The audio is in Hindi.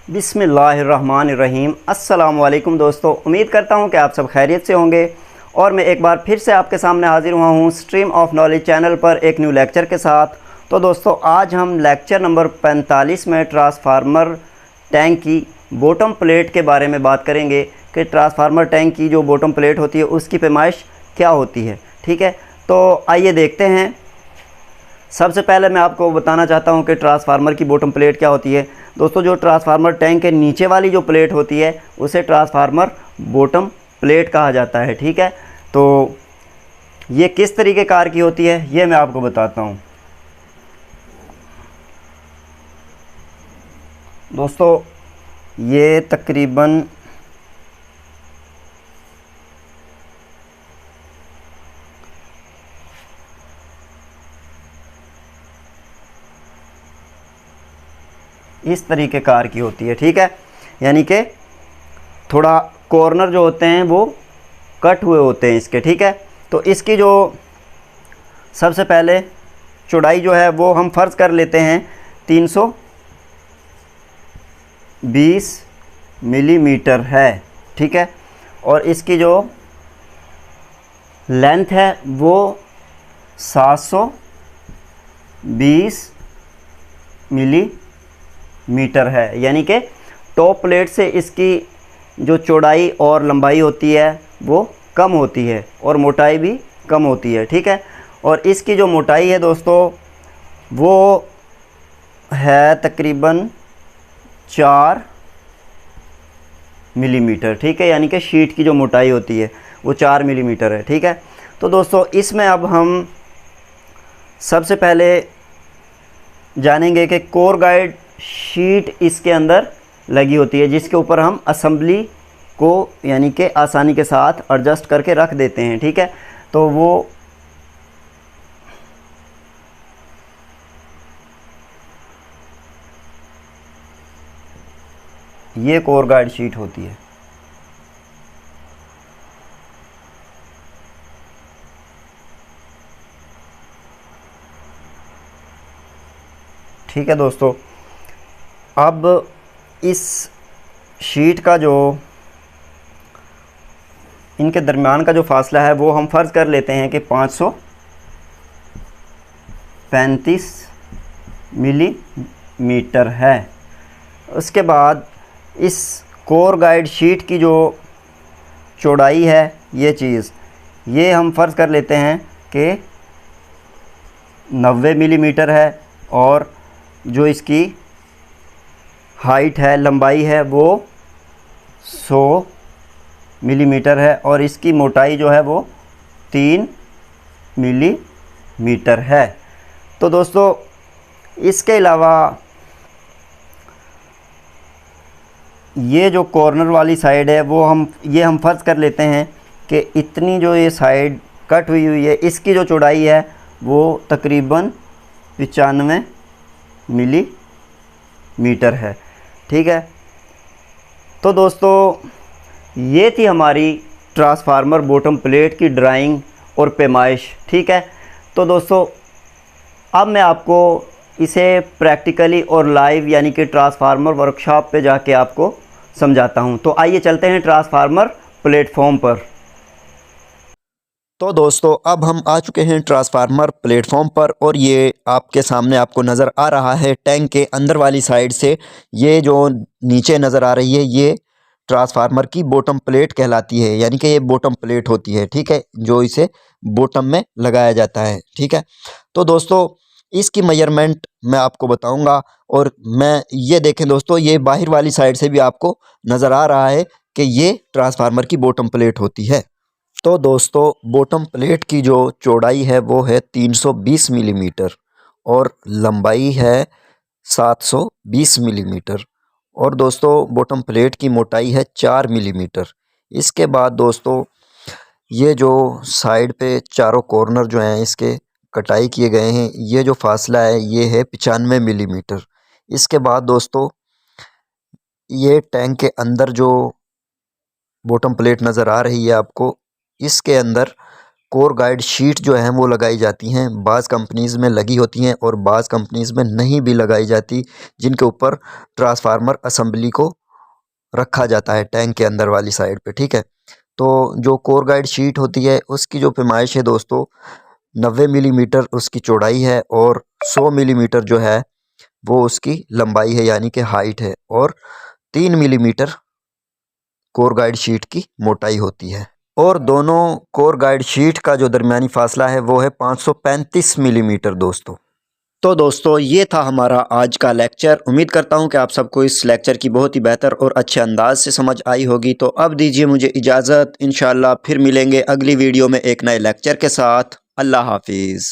बिस्मिल्लाहिर्रहमानिर्रहीम। अस्सलामुअलैकुम दोस्तों, उम्मीद करता हूँ कि आप सब खैरियत से होंगे और मैं एक बार फिर से आपके सामने हाजिर हुआ हूँ स्ट्रीम ऑफ नॉलेज चैनल पर एक न्यू लेक्चर के साथ। तो दोस्तों, आज हम लेक्चर नंबर 45 में ट्रांसफार्मर टैंक की बॉटम प्लेट के बारे में बात करेंगे कि ट्रांसफार्मर टैंक की जो बॉटम प्लेट होती है उसकी पैमाइश क्या होती है। ठीक है, तो आइए देखते हैं। सबसे पहले मैं आपको बताना चाहता हूं कि ट्रांसफार्मर की बॉटम प्लेट क्या होती है। दोस्तों, जो ट्रांसफार्मर टैंक के नीचे वाली जो प्लेट होती है उसे ट्रांसफार्मर बॉटम प्लेट कहा जाता है। ठीक है, तो ये किस तरीके कार की होती है ये मैं आपको बताता हूं। दोस्तों, ये तकरीबन इस तरीके कार की होती है। ठीक है, यानी कि थोड़ा कॉर्नर जो होते हैं वो कट हुए होते हैं इसके। ठीक है, तो इसकी जो सबसे पहले चौड़ाई जो है वो हम फ़र्ज़ कर लेते हैं 320 मिलीमीटर है। ठीक है, और इसकी जो लेंथ है वो 720 मिलीमीटर है, यानी कि टॉप प्लेट से इसकी जो चौड़ाई और लंबाई होती है वो कम होती है और मोटाई भी कम होती है। ठीक है, और इसकी जो मोटाई है दोस्तों वो है तकरीबन 4 मिलीमीटर। ठीक है, यानी कि शीट की जो मोटाई होती है वो 4 मिलीमीटर है। ठीक है, तो दोस्तों इसमें अब हम सबसे पहले जानेंगे कि कोर गाइड शीट इसके अंदर लगी होती है जिसके ऊपर हम असेंबली को यानी कि आसानी के साथ एडजस्ट करके रख देते हैं। ठीक है, तो वो ये कोर गाइड शीट होती है। ठीक है दोस्तों, अब इस शीट का जो इनके दरमियान का जो फासला है वो हम फ़र्ज़ कर लेते हैं कि 535 मिलीमीटर है। उसके बाद इस कोर गाइड शीट की जो चौड़ाई है ये हम फ़र्ज़ कर लेते हैं कि 90 मिलीमीटर है और जो इसकी हाइट है, लंबाई है वो 100 मिलीमीटर है और इसकी मोटाई जो है वो 3 मिलीमीटर है। तो दोस्तों, इसके अलावा ये जो कॉर्नर वाली साइड है वो हम फ़र्ज़ कर लेते हैं कि इतनी जो ये साइड कट हुई है इसकी जो चौड़ाई है वो तकरीबन 95 मिलीमीटर है। ठीक है, तो दोस्तों ये थी हमारी ट्रांसफार्मर बॉटम प्लेट की ड्राइंग और पैमाइश। ठीक है, तो दोस्तों अब मैं आपको इसे प्रैक्टिकली और लाइव यानी कि ट्रांसफार्मर वर्कशॉप पे जाके आपको समझाता हूं। तो आइए चलते हैं ट्रांसफार्मर प्लेटफॉर्म पर। तो दोस्तों अब हम आ चुके हैं ट्रांसफार्मर प्लेटफॉर्म पर और ये आपके सामने आपको नज़र आ रहा है टैंक के अंदर वाली साइड से ये जो नीचे नज़र आ रही है ये ट्रांसफार्मर की बॉटम प्लेट कहलाती है, यानी कि ये बॉटम प्लेट होती है। ठीक है, जो इसे बॉटम में लगाया जाता है। ठीक है, तो दोस्तों इसकी मेजरमेंट मैं आपको बताऊंगा और मैं ये देखें दोस्तों, ये बाहर वाली साइड से भी आपको नज़र आ रहा है कि ये ट्रांसफार्मर की बॉटम प्लेट होती है। तो दोस्तों बॉटम प्लेट की जो चौड़ाई है वो है 320 मिलीमीटर और लंबाई है 720 मिलीमीटर और दोस्तों बॉटम प्लेट की मोटाई है 4 मिलीमीटर। इसके बाद दोस्तों ये जो साइड पे चारों कॉर्नर जो हैं इसके कटाई किए गए हैं, ये जो फासला है ये है 95 मिलीमीटर। इसके बाद दोस्तों ये टैंक के अंदर जो बॉटम प्लेट नज़र आ रही है आपको, इसके अंदर कोर गाइड शीट जो है वो लगाई जाती हैं। बाज़ कंपनीज़ में लगी होती हैं और बाज़ कंपनीज़ में नहीं भी लगाई जाती, जिनके ऊपर ट्रांसफार्मर असम्बली को रखा जाता है टैंक के अंदर वाली साइड पे, ठीक है। तो जो कोर गाइड शीट होती है उसकी जो पैमाइश है दोस्तों 90 मिलीमीटर उसकी चौड़ाई है और 100 मिलीमीटर जो है वो उसकी लंबाई है, यानी कि हाइट है, और 3 मिलीमीटर कोर गाइड शीट की मोटाई होती है। और दोनों कोर गाइड शीट का जो दरमियानी फासला है वो है 535 मिलीमीटर दोस्तों। तो दोस्तों ये था हमारा आज का लेक्चर। उम्मीद करता हूँ कि आप सबको इस लेक्चर की बहुत ही बेहतर और अच्छे अंदाज से समझ आई होगी। तो अब दीजिए मुझे इजाज़त, इंशाअल्लाह फिर मिलेंगे अगली वीडियो में एक नए लेक्चर के साथ। अल्लाह हाफिज़।